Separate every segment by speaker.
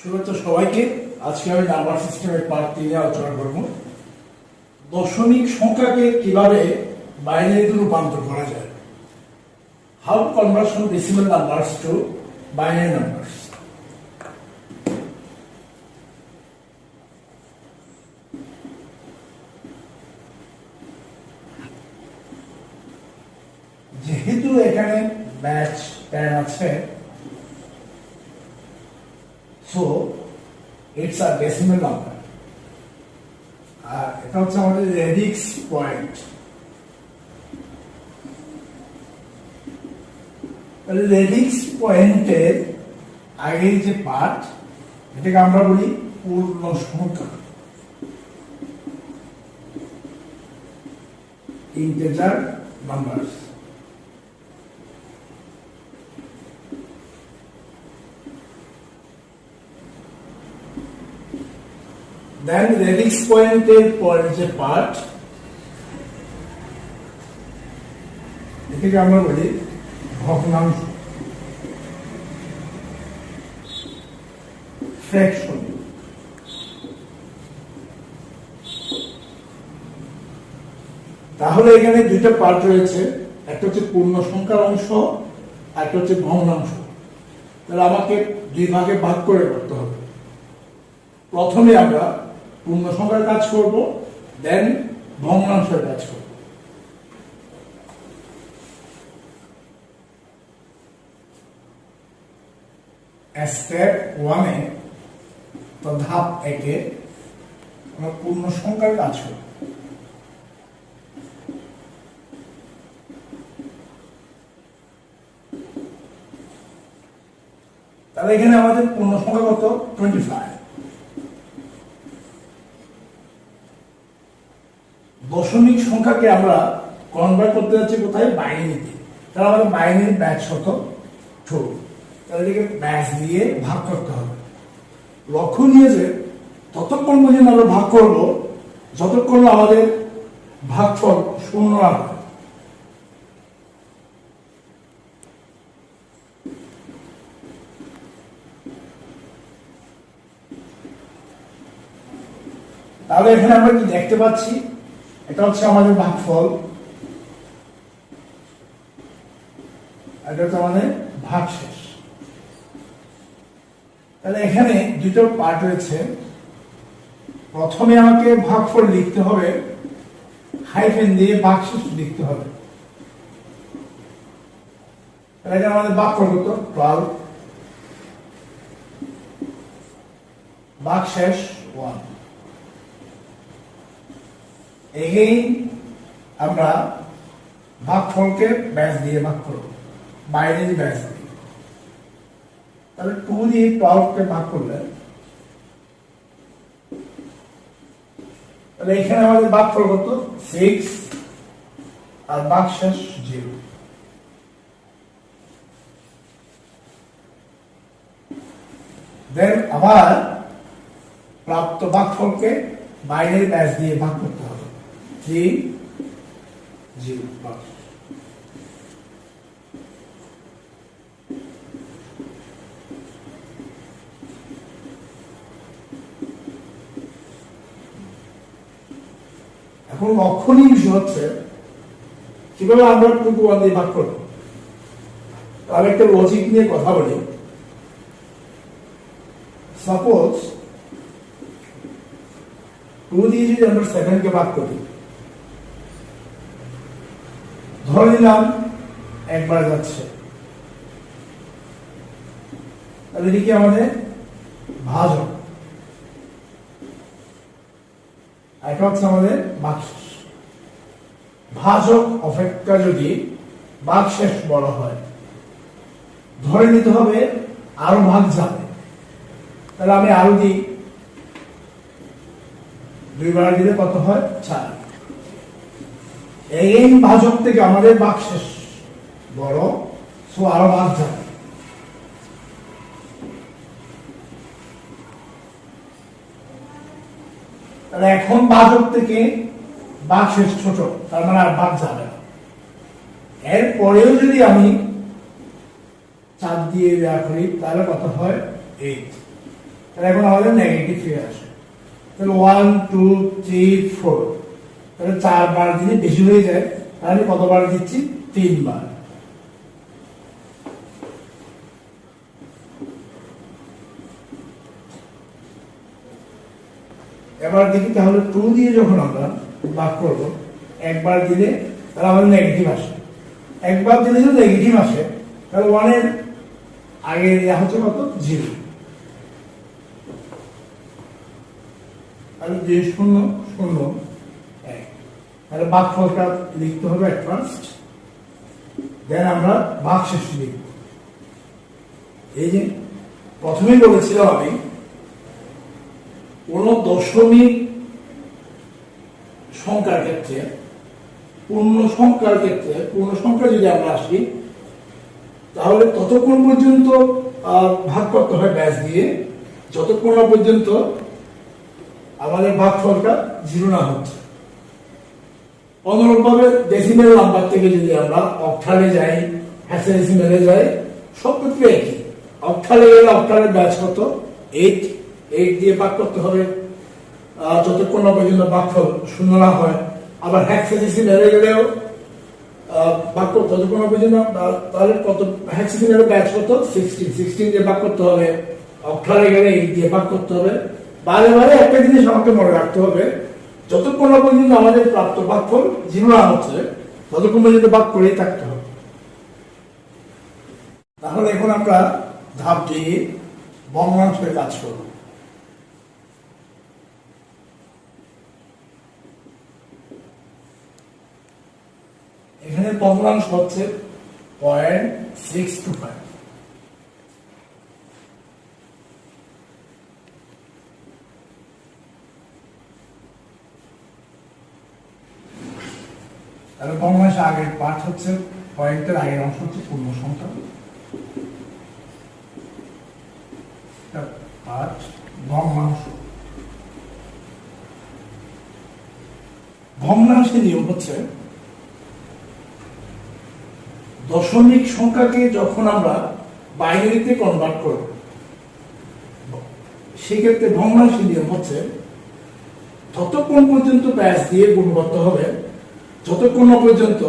Speaker 1: শুভেচ্ছা সবাইকে। আজকে আমি নাম্বার সিস্টেমের পার্ট 3 এ আলোচনা করব। দশমিক সংখ্যাকে কিভাবে বাইনারিতে রূপান্তর করা যায়। How conversion decimal numbers two binary numbers. যেহেতু এখানে ম্যাচ 10 আছে, so it's a decimal number. এটা হচ্ছে আমাদের রেডিক্স পয়েন্ট। রেডিক্স পয়েন্টের আগের যে পার্ট, এটাকে আমরা বলি পূর্ণ সংখ্যা, integer numbers. Then radix point এর পরে যে পার্ট, এটাকে আমরা বলি ভগ্নাংশ, ফ্র্যাকশন। তাহলে এখানে দুইটা পার্ট রয়েছে, একটা হচ্ছে পূর্ণ সংখ্যার অংশ, একটা হচ্ছে ভগ্নাংশ। তাহলে আমাকে দুই ভাগে ভাগ করে করতে হবে। প্রথমে আমরা পূর্ণ সংখ্যার কাজ করব, দেন ভগ্নাংশের কাজ করব। স্টেপ 1 এ তো ধাপ 1 এ আমরা পূর্ণ সংখ্যার কাজ করব। তাহলে এখানে আমাদের পূর্ণ সংখ্যা কত? 25। দশমিক সংখ্যাকে আমরা কনভার্ট করতে যাচ্ছি কোথায়? বাইনারিতে। তাহলে আমাদের বাইনারি ব্যাচ কত? 2। তাহলে এটাকে ব্যাচ দিয়ে ভাগ করতে হবে। লক্ষণীয় যে ততক্ষণ পর্যন্ত আমরা ভাগ করব যতক্ষণ আমাদের ভাগফল শূন্য না হয়। তাহলে এখানে আমরা কি দেখতে পাচ্ছি? এটা হচ্ছে আমাদের ভাগফল, এটা হচ্ছে আমাদের ভাগশেষ। তাহলে এখানে দুটো পার্ট রয়েছে। প্রথমে আমাকে ভাগফল লিখতে হবে, হাইফেন দিয়ে ভাগশেষ লিখতে হবে। তাহলে এখানে আমাদের ভাগফল কত? 12, ভাগশেষ 1। এগেইন আমরা ভাগফলকে ব্যাচ দিয়ে ভাগ করব, বাইনারি ব্যাচ দিয়ে। তাহলে 2 দিয়ে 12 কে ভাগ করলে তাহলে এখানে আমাদের ভাগফল কত? 6 আর ভাগশেষ 0। দেন আবার প্রাপ্ত ভাগফলকে বাইনারি ব্যাচ দিয়ে ভাগ করতে হবে, 3, 0। এখন লক্ষণীয় বিষয় হচ্ছে কিভাবে আমরা 2 কে 1 দিয়ে ভাগ করব। আমি একটা লজিক নিয়ে কথা বলি। সাপোজ 2 দিয়ে যদি আমরা 7 কে ভাগ করি, ধরে নিলাম একবার যাচ্ছে, তাহলে এদিকে আমাদের ভাজক, এটা হচ্ছে আমাদের ভাগশেষ। ভাজক অপেক্ষা যদি ভাগশেষ বড় হয়, ধরে নিতে হবে আরো ভাগ যাবে। তাহলে আমি আরো দিই, 2 বার দিলে কত হয়? 4। এই ভাজক থেকে আমাদের ভাগশেষ বড়, সো আরো ভাগ যাবে। তাহলে এখন ভাজক থেকে ভাগশেষ ছোট, তার মানে আর ভাগ যাবে না। এরপরেও যদি আমি 4 দিয়ে দেওয়া করি তাহলে কত হয়? 8। তাহলে এখন আমাদের নেগেটিভ ফিরে আসে। তাহলে 1 2 3 4, তাহলে 4 বার দিলে বেশি হয়ে যায়, তাহলে কতবার দিচ্ছি? 3 বার। এবার দেখি তাহলে 2 দিয়ে যখন আমরা ভাগ করবো, একবার দিলে তাহলে আমাদের নেগেটিভ আসে, একবার দিলে যদি নেগেটিভ আসে তাহলে 1 এর আগে দেওয়া হচ্ছে কত? 0। তাহলে 2 0 0 1, তাহলে ভাগফলটা লিখতে হবে এট ফার্স্ট, দেন আমরা ভাগশেষ লিখব। এই যে প্রথমেই বলেছিলাম আমি, কোন দশমিক সংখ্যার ক্ষেত্রে, পূর্ণ সংখ্যার ক্ষেত্রে, পূর্ণ সংখ্যা যদি আমরা আসি তাহলে ততক্ষণ পর্যন্ত ভাগ করতে হয় ব্যাস দিয়ে, যতক্ষণ না পর্যন্ত আমাদের ভাগফলটা 0 না হচ্ছে। অনুরূপভাবে ডেসিমেল নাম্বার থেকে যদি আমরা অক্টালে যাই, হেক্সাডেসিমেলে যাই, সব ক্ষেত্রে একই। অক্টালে গেলে অক্টালের ব্যাস কত? 8, 8 দিয়ে ভাগ করতে হবে যতক্ষণ না পর্যন্ত ভাগফল 0 না হয়। আবার হেক্সাডেসিমেলে গেলেও ভাগ করতে যতক্ষণ না পর্যন্ত, তাহলে কত? হেক্সাডেসিমেলের ব্যাস কত? 16, 16 দিয়ে ভাগ করতে হবে। অক্টালে গেলে 8 দিয়ে ভাগ করতে হবে। বারে বারে একটা জিনিস আমাকে মনে রাখতে হবে, যতক্ষণ না পর্যন্ত আমাদের প্রাপ্ত ভাগফল 0 না হচ্ছে ততক্ষণ পর্যন্ত ভাগ করেই থাকতে হবে। তাহলে এখন আমরা ধাপটি ভগ্নাংশের কাজ করব। এখানে ভগ্নাংশ হচ্ছে 0.625। তাহলে ভগ্নাংশের আগের পার্ট হচ্ছে, পয়েন্টের আগের অংশ হচ্ছে পূর্ণ সংখ্যা, পার্ট ভগ্নাংশ। ভগ্নাংশের নিয়ম হচ্ছে, দশমিক সংখ্যাকে যখন আমরা বাইনারিতে কনভার্ট করব, সেক্ষেত্রে ভগ্নাংশের নিয়ম হচ্ছে ততক্ষণ পর্যন্ত ব্যাস দিয়ে গুণ করতে হবে যতক্ষণ না পর্যন্ত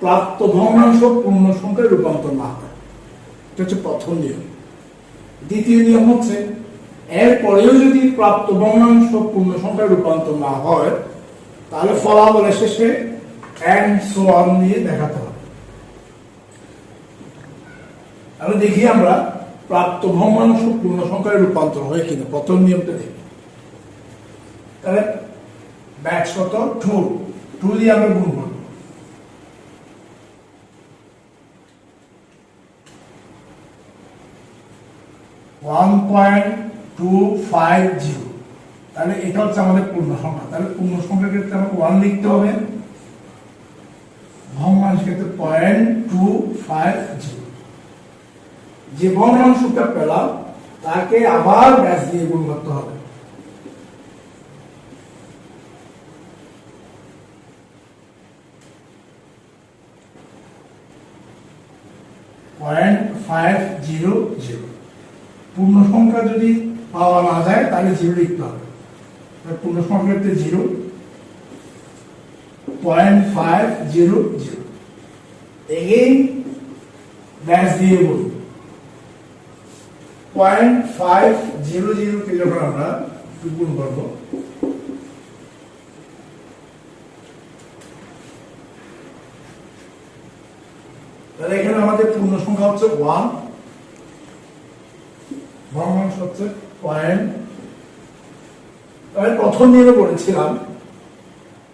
Speaker 1: প্রাপ্ত ভগ্নাংশ পূর্ণ সংখ্যায় রূপান্তর না হয়। এটা হচ্ছে প্রথম নিয়ম। দ্বিতীয় নিয়ম হচ্ছে, এর পরেও যদি প্রাপ্ত ভগ্নাংশ পূর্ণ সংখ্যায় রূপান্তর না হয় তাহলে ফলাফলের শেষে and so on নিয়ে দেখাতে হবে। আমি দেখি আমরা প্রাপ্ত ভগ্নাংশ পূর্ণ সংখ্যায় রূপান্তর হয় কিনা। প্রথম নিয়মটা দেখি। তাহলে ব্যাস কত? 2 দিয়ে আমরা গুণ করব। $1.250, তাহলে এটা হচ্ছে আমাদের পূর্ণ সংখ্যা। তাহলে পূর্ণ সংখ্যার ক্ষেত্রে আমাকে 1 লিখতে হবে, ভগ্নাংশের ক্ষেত্রে 0.250। যে ভগ্নাংশটা পেলাম তাকে আবার ব্যাস দিয়ে গুণ করতে হবে। পূর্ণ সংখ্যা যদি পাওয়া না যায় তাহলে 0 লিখতে হবে। পূর্ণ সংখ্যাতে 0.500, এগেইন ব্যাস দিয়ে বলি 0.500 কে যখন আমরা গুণ করবো, তাহলে এখানে আমাদের পূর্ণ সংখ্যা হচ্ছে 1, ভগ্নাংশ হচ্ছে পয়েন্ট। আমি প্রথম নিয়মে বলেছিলাম,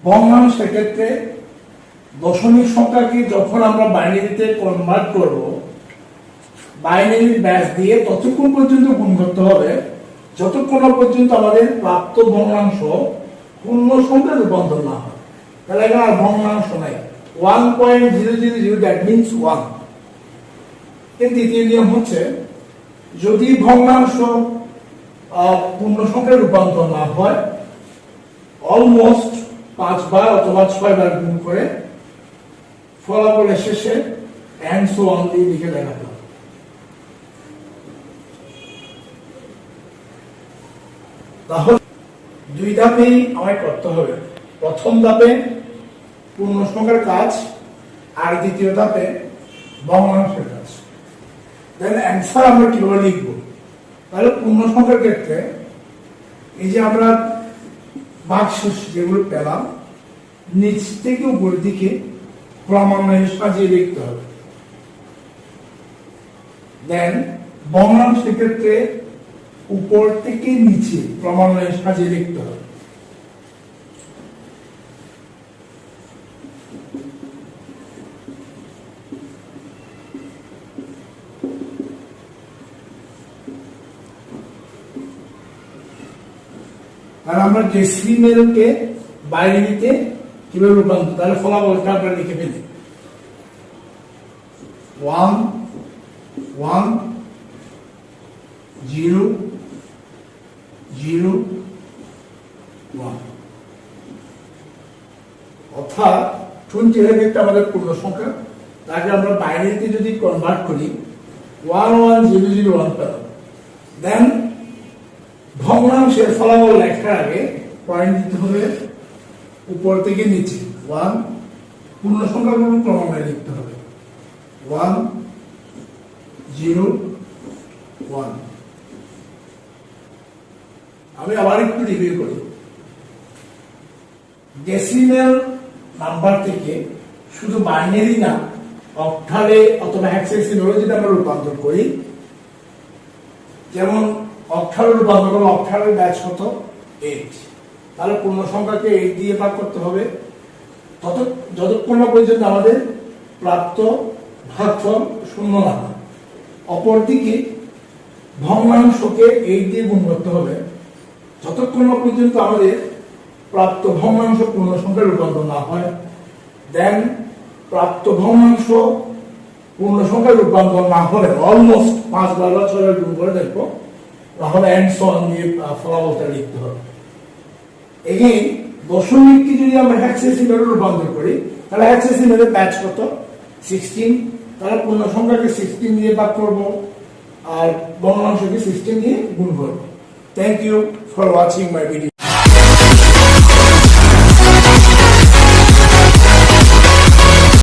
Speaker 1: ভগ্নাংশের ক্ষেত্রে দশমিক সংখ্যাকে যখন আমরা বাইনারিতে কনভার্ট করব, বাইনারির ব্যাস দিয়ে ততক্ষণ পর্যন্ত গুণ করতে হবে যতক্ষণ পর্যন্ত আমাদের প্রাপ্ত ভগ্নাংশ পূর্ণ সংখ্যায় রূপান্তর না হয়। তাহলে এখানে আর ভগ্নাংশ নাই, 1.000, দ্যাট মিনস 1। এর দ্বিতীয় নিয়ম হচ্ছে, যদি ভগ্নাংশ পূর্ণ সংখ্যায় রূপান্তর না হয়, অলমোস্ট 5 বার অথবা 6 বার গুণ করে ফলাফলের শেষে and so on দিয়ে লিখে দেখাতে হবে। তাহলে দুই ধাপেই আমায় করতে হবে। প্রথম ধাপে পূর্ণ সংখ্যার কাজ, আর দ্বিতীয় ধাপে ভগ্নাংশের কাজ। দেন অ্যান্সার আমরা কিভাবে লিখব? তাহলে পূর্ণ সংখ্যার ক্ষেত্রে এই যে আমরা ভাগশেষ যেগুলো পেলাম, নিচ থেকে উপরের দিকে ক্রমান্বয়ে সাজিয়ে লিখতে হবে। দেন ভগ্নাংশের ক্ষেত্রে উপর থেকে নিচে ক্রমান্বয়ে সাজিয়ে লিখতে হবে। আর আমরা ডেসিমেলকে বাইনারিতে কিভাবে রূপান্তর, তাহলে ফলাফলটা আমরা লিখে ফেলি 1 1 0 0 1, অর্থাৎ 20 একটা আমাদের পূর্ণ সংখ্যা, তাকে আমরা বাইনারিতে যদি কনভার্ট করি 1 1 0 0 1 পেলাম। দেন ভগ্নাংশের ফলাফল লেখার আগে পয়েন্ট দিতে হবে উপর থেকে নিচে 1, পূর্ণ সংখ্যাগুলো ক্রমান্বয়ে লিখতে হবে 1 0 1। আমি আবার একটু রিভিউ করি। ডেসিমেল নাম্বার থেকে শুধু বাইনারি না, অক্টালে অথবা হেক্সাডেসিমেলে যদি আমরা রূপান্তর করি, যেমন অক্টালে রূপান্তর করলে অক্টালের ব্যাচ কত 8, তাহলে পূর্ণ সংখ্যাকে 8 দিয়ে ভাগ করতে হবে যতক্ষণ না পর্যন্ত আমাদের প্রাপ্ত ভাগফল শূন্য না হয়। অপরদিকে ভগ্নাংশকে 8 দিয়ে গুণ করতে হবে যতক্ষণ না পর্যন্ত আমাদের প্রাপ্ত ভগ্নাংশ পূর্ণ সংখ্যায় রূপান্তর না হয়। দেন প্রাপ্ত ভগ্নাংশ পূর্ণ সংখ্যায় রূপান্তর না হলে অলমোস্ট 5 বার বা 6 বার গুণ করে দেখবো, তাহলে এন্ড সো অন দিয়ে ফলাফলটা লিখতে হবে। এগেইন দশমিককে যদি আমরা হেক্সাডেসিমেলে রূপান্তর করি, তাহলে হেক্সাডেসিমেলের ব্যাচ কত 16, তাহলে পূর্ণ সংখ্যাকে 16 দিয়ে ভাগ করব আর ভগ্নাংশকে 16 দিয়ে গুণ করব। Thank you for watching my video.